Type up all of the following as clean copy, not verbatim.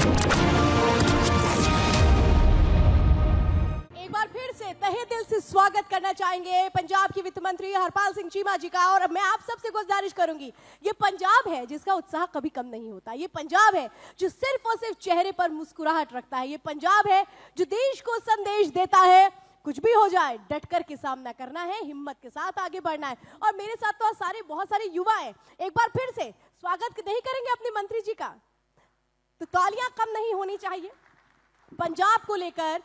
एक बार फिर से तहे दिल से स्वागत करना चाहेंगे पंजाब की वित्त मंत्री हरपाल सिंह चीमा जी का। और मैं आप सबसे गुजारिश करूंगी, ये पंजाब है जिसका उत्साह कभी कम नहीं होता। ये पंजाब है जो सिर्फ और सिर्फ चेहरे पर मुस्कुराहट रखता है। ये पंजाब है जो देश को संदेश देता है, कुछ भी हो जाए डट कर के सामना करना है, हिम्मत के साथ आगे बढ़ना है। और मेरे साथ तो सारे बहुत सारे युवा हैं। एक बार फिर से स्वागत नहीं करेंगे अपने मंत्री जी का, तो तालियां कम नहीं होनी चाहिए। पंजाब को लेकर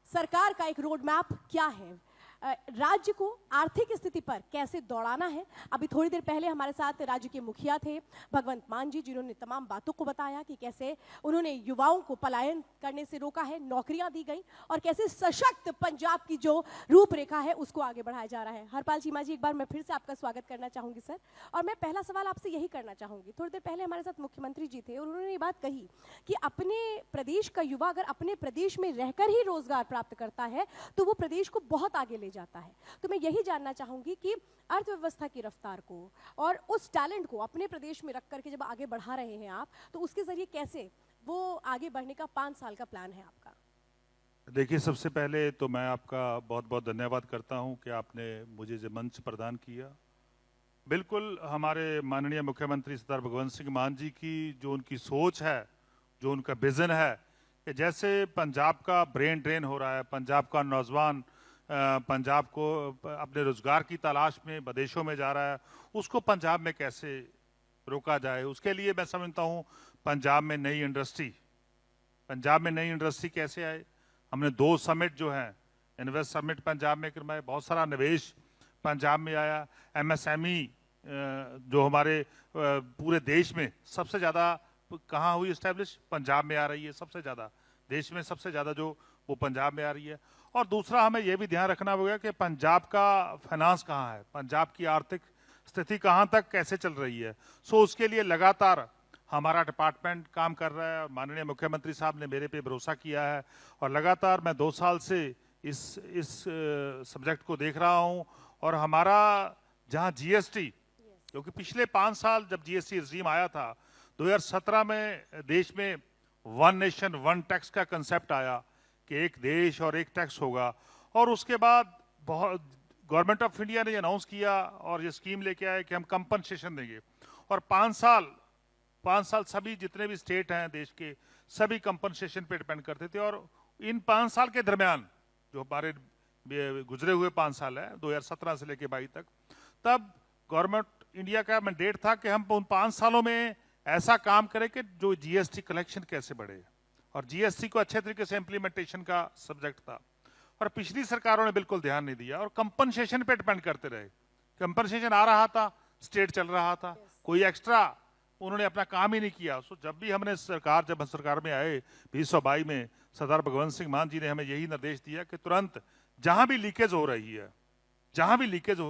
सरकार का एक रोड मैप क्या है, राज्य को आर्थिक स्थिति पर कैसे दौड़ाना है। अभी थोड़ी देर पहले हमारे साथ राज्य के मुखिया थे भगवंत मान जी, जिन्होंने तमाम बातों को बताया कि कैसे उन्होंने युवाओं को पलायन करने से रोका है, नौकरियां दी गई और कैसे सशक्त पंजाब की जो रूपरेखा है उसको आगे बढ़ाया जा रहा है। हरपाल चीमा जी, एक बार मैं फिर से आपका स्वागत करना चाहूंगी सर। और मैं पहला सवाल आपसे यही करना चाहूंगी, थोड़ी देर पहले हमारे साथ मुख्यमंत्री जी थे और उन्होंने ये बात कही कि अपने प्रदेश का युवा अगर अपने प्रदेश में रहकर ही रोजगार प्राप्त करता है तो वो प्रदेश को बहुत आगे ले जाता है। तो मैं यही जानना चाहूंगी कि अर्थव्यवस्था की रफ्तार को और उस टैलेंट को अपने प्रदेश में रख करके जब आगे बढ़ा रहे हैं आप, तो उसके जरिए कैसे वो आगे बढ़ने का 5 साल का प्लान है आपका? देखिए, सबसे पहले तो मैं आपका बहुत बहुत धन्यवाद करता हूं कि आपने मुझे जो मंच प्रदान किया। बिल्कुल हमारे माननीय मुख्यमंत्री सरदार भगवंत सिंह मान जी की जो उनकी सोच है, जो उनका विजन है कि जैसे पंजाब का ब्रेन ड्रेन हो रहा है, पंजाब का नौजवान पंजाब को अपने रोजगार की तलाश में विदेशों में जा रहा है, उसको पंजाब में कैसे रोका जाए। उसके लिए मैं समझता हूँ पंजाब में नई इंडस्ट्री कैसे आए। हमने 2 समिट जो हैं, इन्वेस्ट समिट पंजाब में करवाए, बहुत सारा निवेश पंजाब में आया। MSME जो हमारे पूरे देश में सबसे ज़्यादा कहाँ हुई इस्टेब्लिश, पंजाब में आ रही है। सबसे ज़्यादा देश में सबसे ज़्यादा जो वो पंजाब में आ रही है। और दूसरा हमें ये भी ध्यान रखना होगा कि पंजाब का फाइनेंस कहाँ है, पंजाब की आर्थिक स्थिति कहाँ तक कैसे चल रही है। सो उसके लिए लगातार हमारा डिपार्टमेंट काम कर रहा है। माननीय मुख्यमंत्री साहब ने मेरे पे भरोसा किया है और लगातार मैं 2 साल से इस सब्जेक्ट को देख रहा हूँ। और हमारा जहाँ GST, क्योंकि पिछले 5 साल जब GST रिजीम आया था 2017 में देश में 1 नेशन 1 टैक्स का कंसेप्ट आया कि एक देश और एक टैक्स होगा। और उसके बाद बहुत गवर्नमेंट ऑफ इंडिया ने अनाउंस किया और ये स्कीम लेके आए कि हम कंपनसेशन देंगे। और 5 साल सभी जितने भी स्टेट हैं देश के, सभी कंपनसेशन पे डिपेंड करते थे। और इन 5 साल के दरमियान जो हमारे गुजरे हुए 5 साल है 2017 से लेके 22 तक, तब गवर्नमेंट इंडिया का मैंडेट था कि हम उन 5 सालों में ऐसा काम करें कि जो GST कलेक्शन कैसे बढ़े। और GST को अच्छे तरीके से इम्प्लीमेंटेशन का सब्जेक्ट था। और पिछली सरकारों ने बिल्कुल ध्यान नहीं दिया और कंपनसेशन पे डिपेंड करते रहे। कंपनसेशन आ रहा था, स्टेट चल रहा था, कोई एक्स्ट्रा उन्होंने अपना काम ही नहीं किया। सो जब हम सरकार में आए 2022 में, सरदार भगवंत सिंह मान जी ने हमें यही निर्देश दिया कि तुरंत जहां भी लीकेज हो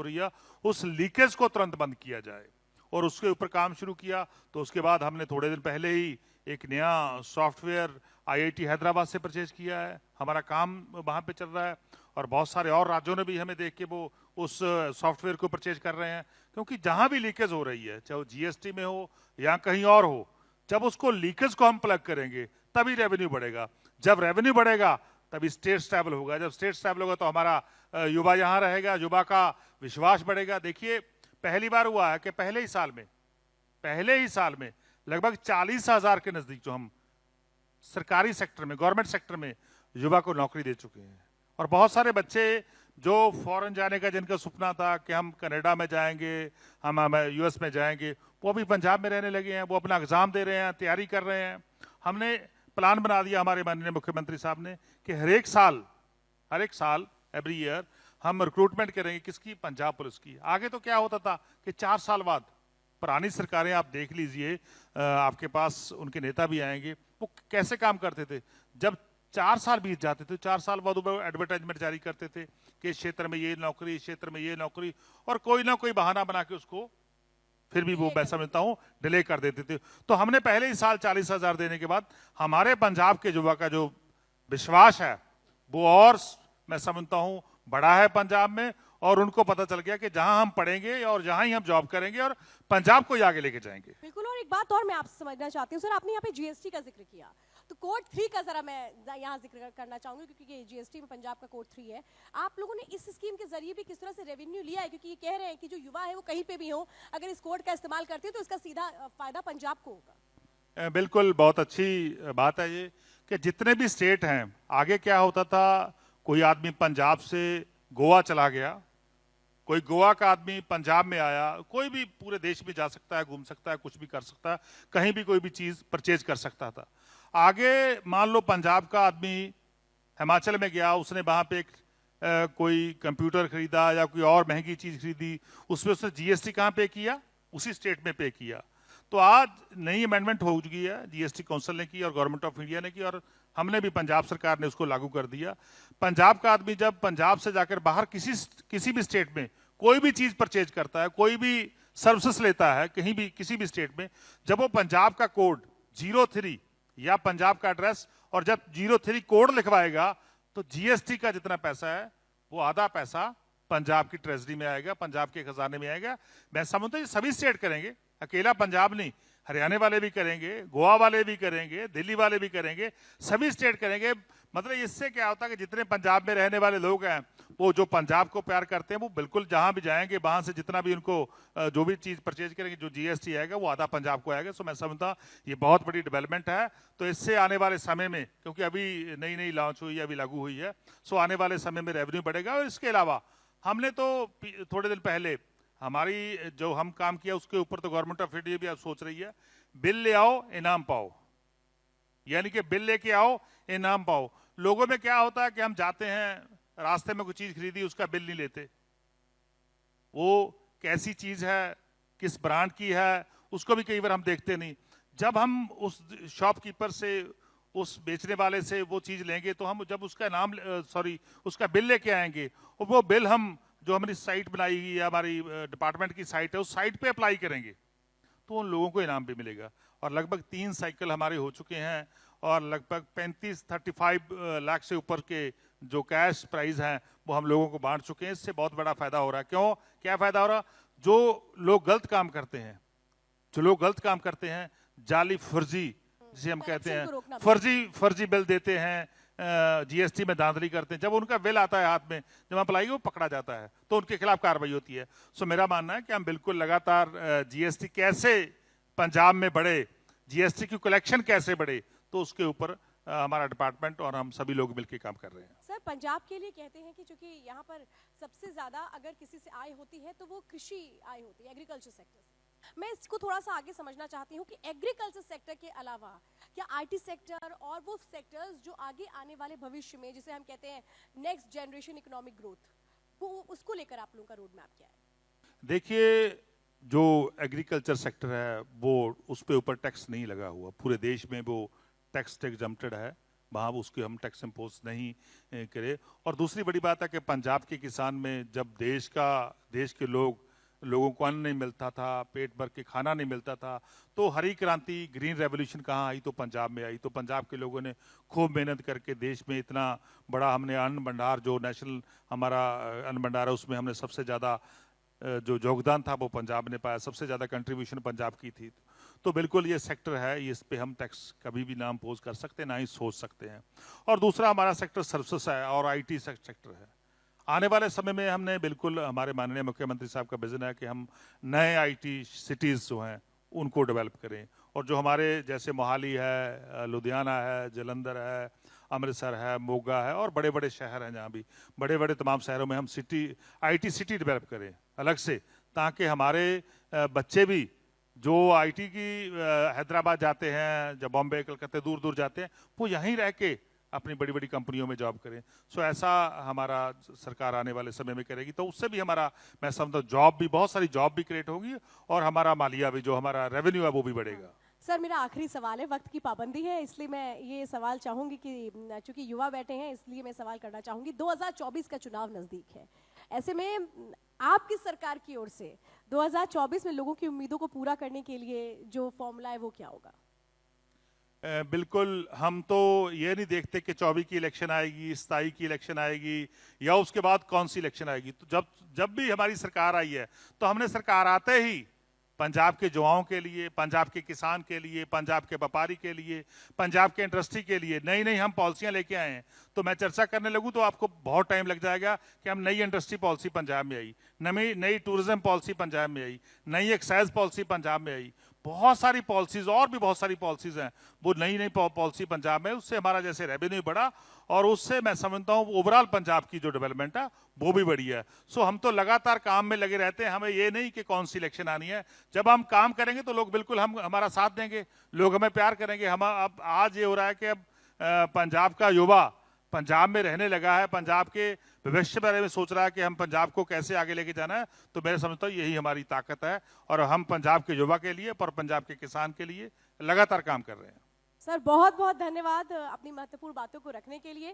रही है उस लीकेज को तुरंत बंद किया जाए। और उसके ऊपर काम शुरू किया। तो उसके बाद हमने थोड़े दिन पहले ही एक नया सॉफ्टवेयर IIT हैदराबाद से परचेज किया है। हमारा काम वहाँ पे चल रहा है और बहुत सारे और राज्यों ने भी हमें देख के वो उस सॉफ्टवेयर को परचेज कर रहे हैं। क्योंकि जहाँ भी लीकेज हो रही है, चाहे वो GST में हो या कहीं और हो, जब उसको लीकेज को हम प्लग करेंगे तभी रेवेन्यू बढ़ेगा। जब रेवेन्यू बढ़ेगा तभी स्टेट स्टेबल होगा। जब स्टेट स्टेबल होगा तो हमारा युवा यहाँ रहेगा, युवा का विश्वास बढ़ेगा। देखिए, पहली बार हुआ है कि पहले ही साल में लगभग 40,000 के नजदीक जो हम सरकारी सेक्टर में, गवर्नमेंट सेक्टर में युवा को नौकरी दे चुके हैं। और बहुत सारे बच्चे जो फॉरेन जाने का जिनका सपना था कि हम कनाडा में जाएंगे, हम US में जाएंगे, वो अभी पंजाब में रहने लगे हैं। वो अपना एग्जाम दे रहे हैं, तैयारी कर रहे हैं। हमने प्लान बना दिया हमारे माननीय मुख्यमंत्री साहब ने कि हर एक साल एवरी ईयर हम रिक्रूटमेंट करेंगे। किसकी? पंजाब पुलिस की। आगे तो क्या होता था कि 4 साल बाद, पुरानी सरकारें आप देख लीजिए, आपके पास उनके नेता भी आएंगे, वो कैसे काम करते थे। जब 4 साल बीत जाते थे, 4 साल बाद वो एडवर्टाइजमेंट जारी करते थे कि इस क्षेत्र में ये नौकरी, इस क्षेत्र में ये नौकरी, और कोई ना कोई बहाना बना के उसको फिर भी वो मैं समझता हूँ डिले कर देते थे। तो हमने पहले ही साल 40,000 देने के बाद हमारे पंजाब के युवा का जो विश्वास है वो और मैं समझता हूँ बढ़ा है पंजाब में। और उनको पता चल गया कि जहां हम पढ़ेंगे और जहां ही हम जॉब करेंगे और पंजाब को ही आगे लेके जाएंगे। बिल्कुल। और एक बात और मैं आपसे समझना चाहती हूँ सर, आपने यहाँ पे GST का जिक्र किया, तो कोड 3 का जरा मैं यहाँ जिक्र करना चाहूंगी, क्योंकि ये जीएसटी में पंजाब का कोड 3 है। आप लोगों ने इस स्कीम के जरिए भी किस तरह से रेवेन्यू लिया है, क्योंकि ये कह रहे हैं कि जो युवा है वो कहीं पे भी हो, अगर इस कोड का इस्तेमाल करते हैं तो इसका सीधा फायदा पंजाब को होगा। बिल्कुल, बहुत अच्छी बात है ये कि जितने भी स्टेट हैं, आगे क्या होता था, कोई आदमी पंजाब से गोवा चला गया, कोई गोवा का आदमी पंजाब में आया, कोई भी पूरे देश में जा सकता है, घूम सकता है, कुछ भी कर सकता है, कहीं भी कोई भी चीज परचेज कर सकता था। आगे मान लो पंजाब का आदमी हिमाचल में गया, उसने वहां पे कोई कंप्यूटर खरीदा या कोई और महंगी चीज खरीदी, उसमें उसने जीएसटी कहाँ पे किया, उसी स्टेट में पे किया। तो आज नई अमेंडमेंट हो चुकी है, जीएसटी काउंसिल ने की और गवर्नमेंट ऑफ इंडिया ने की, और हमने भी, पंजाब सरकार ने उसको लागू कर दिया। पंजाब का आदमी जब पंजाब से जाकर बाहर किसी भी स्टेट में कोई भी चीज परचेज करता है, कोई भी सर्विसेज लेता है, कहीं भी किसी भी स्टेट में, जब वो पंजाब का कोड 03 या पंजाब का एड्रेस और जब 03 कोड लिखवाएगा, तो जीएसटी का जितना पैसा है वो आधा पैसा पंजाब की ट्रेजरी में आएगा, पंजाब के खजाने में आएगा। मैं समझता हूँ सभी स्टेट करेंगे, अकेला पंजाब नहीं, हरियाणा वाले भी करेंगे, गोवा वाले भी करेंगे, दिल्ली वाले भी करेंगे, सभी स्टेट करेंगे। मतलब इससे क्या होता है कि जितने पंजाब में रहने वाले लोग हैं, वो जो पंजाब को प्यार करते हैं, वो बिल्कुल जहां भी जाएंगे वहां से जितना भी उनको जो भी चीज परचेज करेंगे, जो जीएसटी आएगा वो आधा पंजाब को आएगा। सो मैं समझता ये बहुत बड़ी डेवलपमेंट है। तो इससे आने वाले समय में, क्योंकि अभी नई नई लॉन्च हुई है, अभी लागू हुई है, सो आने वाले समय में रेवेन्यू बढ़ेगा। और इसके अलावा हमने तो थोड़े दिन पहले हमारी जो हम काम किया उसके ऊपर तो गवर्नमेंट ऑफ इंडिया भी अब सोच रही है, बिल ले आओ इनाम पाओ, यानी कि बिल लेके आओ इनाम पाओ। लोगों में क्या होता है कि हम जाते हैं, रास्ते में कोई चीज खरीदी, उसका बिल नहीं लेते, वो कैसी चीज है, किस ब्रांड की है, उसको भी कई बार हम देखते नहीं। जब हम उस शॉपकीपर से, उस बेचने वाले से वो चीज लेंगे, तो हम जब उसका नाम उसका बिल लेके आएंगे, और वो बिल हम जो हमारी साइट बनाई हुई है, हमारी डिपार्टमेंट की साइट है, उस साइट पे अप्लाई करेंगे, तो उन लोगों को इनाम भी मिलेगा। और लगभग 3 साइकिल हमारे हो चुके हैं, और लगभग 35 लाख से ऊपर के जो कैश प्राइज हैं वो हम लोगों को बांट चुके हैं। इससे बहुत बड़ा फायदा हो रहा है। क्यों, क्या फायदा हो रहा? जो लोग गलत काम करते हैं, जाली फर्जी जिसे हम कहते हैं, फर्जी बिल देते हैं, जीएसटी में धांधली करते हैं, जब उनका बिल आता है हाथ में, जब अप्लाई वो पकड़ा जाता है, तो उनके खिलाफ कार्रवाई होती है। सो मेरा मानना है कि हम बिल्कुल लगातार जीएसटी कैसे पंजाब में बढ़े, जीएसटी की कलेक्शन कैसे बढ़े, तो उसके ऊपर हमारा डिपार्टमेंट और हम सभी लोग मिलकर काम कर रहे हैं। सर, पंजाब के लिए कहते हैं कि चूंकि यहाँ पर सबसे ज्यादा अगर किसी से आय होती है तो वो कृषि आय होती है, एग्रीकल्चर सेक्टर से। मैं इसको थोड़ा सा आगे समझना चाहती हूँ कि एग्रीकल्चर सेक्टर के अलावा क्या आईटी सेक्टर और वो सेक्टर्स जो आगे आने वाले भविष्य में, जिसे हम कहते हैं नेक्स्ट जनरेशन इकोनॉमिक ग्रोथ, वो उसको लेकर आप लोगों का रोड मैप क्या है? देखिए, जो एग्रीकल्चर सेक्टर है वो उस पे ऊपर टैक्स नहीं लगा हुआ, पूरे देश में वो टैक्स एग्जम्प्टेड है, वहाँ उसके हम टैक्स इम्पोज नहीं करे। और दूसरी बड़ी बात है कि पंजाब के किसान में जब देश के लोगों को अन्न नहीं मिलता था, पेट भर के खाना नहीं मिलता था, तो हरी क्रांति, ग्रीन रेवोल्यूशन कहाँ आई? तो पंजाब में आई। तो पंजाब के लोगों ने खूब मेहनत करके देश में इतना बड़ा हमने अन्न भंडार, जो नेशनल हमारा अन्न भंडार है, उसमें हमने सबसे ज़्यादा जो योगदान था वो पंजाब ने पाया, सबसे ज़्यादा कंट्रीब्यूशन पंजाब की थी। तो बिल्कुल ये सेक्टर है, इस पे हम टैक्स कभी भी ना इम्पोज कर सकते, ना ही सोच सकते हैं। और दूसरा हमारा सेक्टर सर्विसेज है और आईटी सेक्टर है। आने वाले समय में हमने बिल्कुल, हमारे माननीय मुख्यमंत्री साहब का विजन है कि हम नए आईटी सिटीज़ जो हैं उनको डेवलप करें। और जो हमारे जैसे मोहाली है, लुधियाना है, जलंधर है, अमृतसर है, मोगा है, और बड़े बड़े शहर हैं जहाँ भी, बड़े बड़े तमाम शहरों में हम आईटी सिटी डेवलप करें अलग से, ताकि हमारे बच्चे भी जो आईटी की हैदराबाद जाते हैं, जब बॉम्बे, कलकत्ते दूर दूर जाते हैं, वो यहीं रह के अपनी बड़ी बड़ी कंपनियों में जॉब करें। सो ऐसा हमारा सरकार आने वाले समय में करेगी, तो उससे भी हमारा, मैं समझता हूँ, जॉब भी, बहुत सारी जॉब भी क्रिएट होगी, और हमारा मालिया भी, जो हमारा रेवेन्यू है वो भी बढ़ेगा। सर, मेरा आखिरी सवाल है, वक्त की पाबंदी है, इसलिए मैं ये सवाल चाहूंगी कि चूंकि युवा बैठे हैं, इसलिए मैं सवाल करना चाहूंगी। 2024 का चुनाव नजदीक है, ऐसे में आपकी सरकार की ओर से 2024 में लोगों की उम्मीदों को पूरा करने के लिए जो फॉर्मूला है वो क्या होगा? बिल्कुल, हम तो ये नहीं देखते कि 24 की इलेक्शन आएगी, 27 की इलेक्शन आएगी, या उसके बाद कौन सी इलेक्शन आएगी। तो जब भी हमारी सरकार आई है, तो हमने सरकार आते ही पंजाब के युवाओं के लिए, पंजाब के किसान के लिए, पंजाब के व्यापारी के लिए, पंजाब के इंडस्ट्री के लिए नई नई हम पॉलिसियां लेके आए हैं। तो मैं चर्चा करने लगूं तो आपको बहुत टाइम लग जाएगा कि हम नई इंडस्ट्री पॉलिसी पंजाब में आई, नई टूरिज्म पॉलिसी पंजाब में आई, नई एक्साइज पॉलिसी पंजाब में आई, बहुत सारी पॉलिसीज और भी बहुत सारी पॉलिसीज हैं वो नई नई पॉलिसी पंजाब में, उससे हमारा जैसे रेवेन्यू बढ़ा और उससे मैं समझता हूँ ओवरऑल पंजाब की जो डेवलपमेंट है वो भी बढ़ी है। सो हम तो लगातार काम में लगे रहते हैं, हमें ये नहीं कि कौन सी इलेक्शन आनी है। जब हम काम करेंगे तो लोग बिल्कुल हमारा साथ देंगे, लोग हमें प्यार करेंगे। हम अब आज ये हो रहा है कि अब पंजाब का युवा पंजाब में रहने लगा है, पंजाब के भविष्य बारे में सोच रहा है कि हम पंजाब को कैसे आगे लेके जाना है। तो मैं समझता हूँ यही हमारी ताकत है और हम पंजाब के युवा के लिए और पंजाब के किसान के लिए लगातार काम कर रहे हैं। सर बहुत बहुत धन्यवाद अपनी महत्वपूर्ण बातों को रखने के लिए।